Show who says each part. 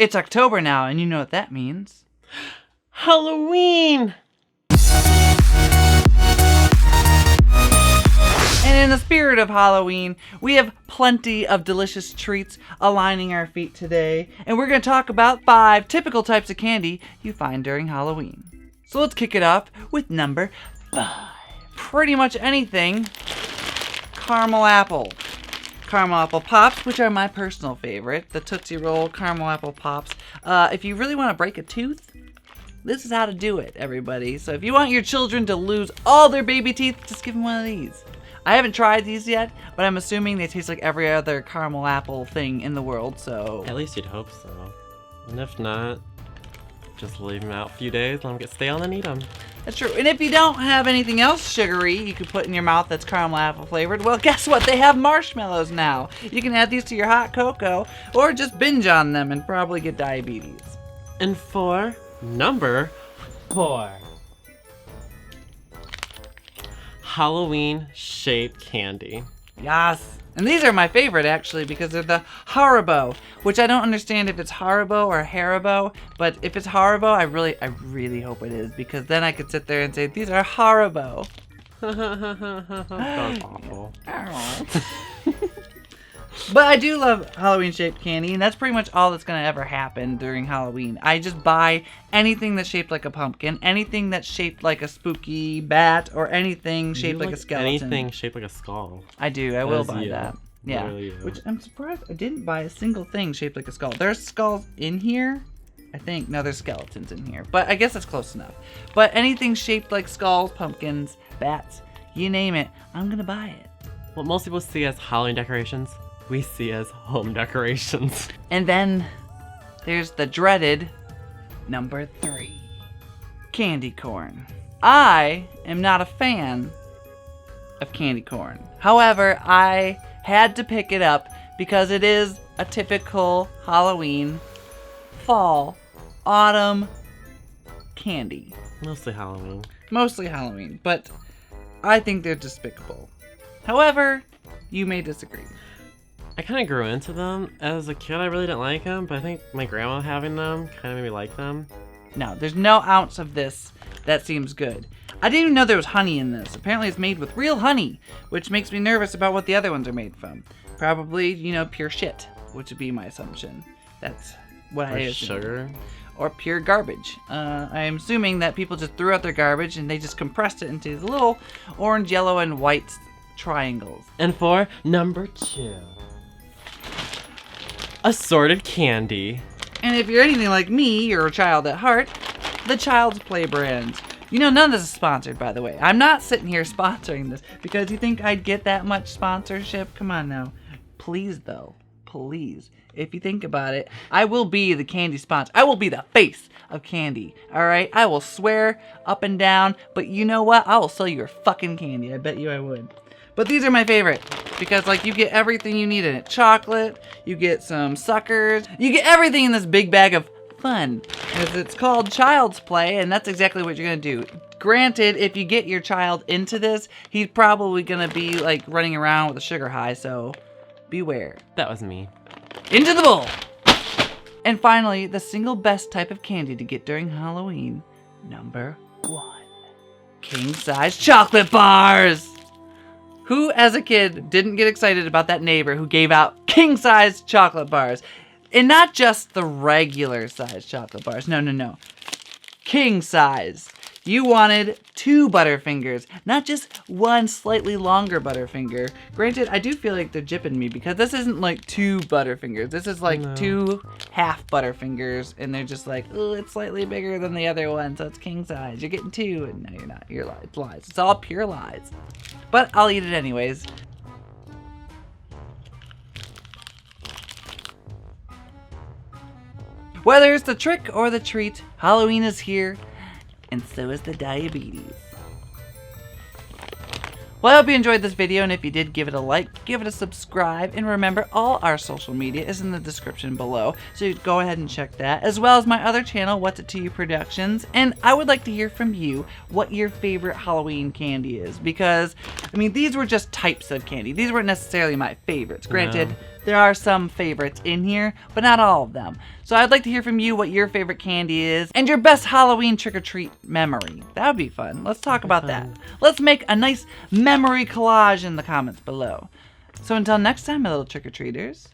Speaker 1: It's October now, and you know what that means.
Speaker 2: Halloween!
Speaker 1: And in the spirit of Halloween, we have plenty of delicious treats aligning our feet today. And we're going to talk about 5 typical types of candy you find during Halloween. So let's kick it off with number 5. Pretty much anything caramel apple. Caramel apple pops, which are my personal favorite. The Tootsie Roll caramel apple pops. If you really want to break a tooth, this is how to do it, everybody. So if you want your children to lose all their baby teeth, just give them one of these. I haven't tried these yet, but I'm assuming they taste like every other caramel apple thing in the world, so...
Speaker 2: At least you'd hope so. And if not, just leave them out a few days, let them get stale and eat them.
Speaker 1: That's true. And if you don't have anything else sugary you can put in your mouth that's caramel apple flavored, well, guess what? They have marshmallows now. You can add these to your hot cocoa, or just binge on them and probably get diabetes.
Speaker 2: And for number 4. Halloween-shaped candy.
Speaker 1: Yes. And these are my favorite, actually, because they're the Haribo, which I don't understand if it's Haribo or Haribo, but if it's Haribo, I really hope it is, because then I could sit there and say, these are Haribo.
Speaker 2: That was awful.
Speaker 1: But I do love Halloween-shaped candy, and that's pretty much all that's going to ever happen during Halloween. I just buy anything that's shaped like a pumpkin, anything that's shaped like a spooky bat, or anything shaped like a skeleton.
Speaker 2: Anything shaped like a skull.
Speaker 1: I do. I will buy that. Yeah.
Speaker 2: Literally.
Speaker 1: Which I'm surprised I didn't buy a single thing shaped like a skull. There's skulls in here, I think. No, there's skeletons in here. But I guess that's close enough. But anything shaped like skulls, pumpkins, bats, you name it, I'm going to buy it.
Speaker 2: What most people see as Halloween decorations, we see as home decorations.
Speaker 1: And then there's the dreaded number 3. Candy corn. I am not a fan of candy corn. However, I had to pick it up because it is a typical Halloween, fall, autumn candy.
Speaker 2: Mostly Halloween.
Speaker 1: Mostly Halloween, but I think they're despicable. However, you may disagree.
Speaker 2: I kind of grew into them. As a kid, I really didn't like them, but I think my grandma having them kind of made me like them.
Speaker 1: No, there's no ounce of this that seems good. I didn't even know there was honey in this. Apparently it's made with real honey, which makes me nervous about what the other ones are made from. Probably, pure shit, which would be my assumption. That's what I assume.
Speaker 2: Sugar.
Speaker 1: Or pure garbage. I am assuming that people just threw out their garbage and they just compressed it into these little orange, yellow, and white triangles.
Speaker 2: And for number 2. Assorted candy.
Speaker 1: And if you're anything like me, you're a child at heart, the Child's Play brand. None of this is sponsored, by the way. I'm not sitting here sponsoring this because you think I'd get that much sponsorship? Come on now. Please, though. Please. If you think about it, I will be the candy sponsor. I will be the face of candy, all right? I will swear up and down, but you know what? I will sell you your fucking candy. I bet you I would. But these are my favorite because, you get everything you need in it. Chocolate, you get some suckers, you get everything in this big bag of fun. Because it's called Child's Play, and that's exactly what you're going to do. Granted, if you get your child into this, he's probably going to be, running around with a sugar high, so beware.
Speaker 2: That was me.
Speaker 1: Into the bowl! And finally, the single best type of candy to get during Halloween, number 1. King-size chocolate bars! Who, as a kid, didn't get excited about that neighbor who gave out king-size chocolate bars? And not just the regular-size chocolate bars. No. King-size. You wanted 2 Butterfingers, not just one slightly longer Butterfinger. Granted, I do feel like they're jipping me because this isn't 2 Butterfingers. This is 2 half Butterfingers, and they're just oh, it's slightly bigger than the other one, so it's king size. You're getting 2, and no, you're not. You're lies. It's lies. It's all pure lies. But I'll eat it anyways. Whether it's the trick or the treat, Halloween is here. And so is the diabetes. Well, I hope you enjoyed this video, and if you did, give it a like, give it a subscribe, and remember, all our social media is in the description below, so you go ahead and check that, as well as my other channel, WhatsItToYa Productions, and I would like to hear from you what your favorite Halloween candy is, because, these were just types of candy. These weren't necessarily my favorites. Granted, there are some favorites in here, but not all of them. So I'd like to hear from you what your favorite candy is and your best Halloween trick-or-treat memory. That would be fun. Let's talk about that. Let's make a nice memory collage in the comments below. So until next time, my little trick-or-treaters,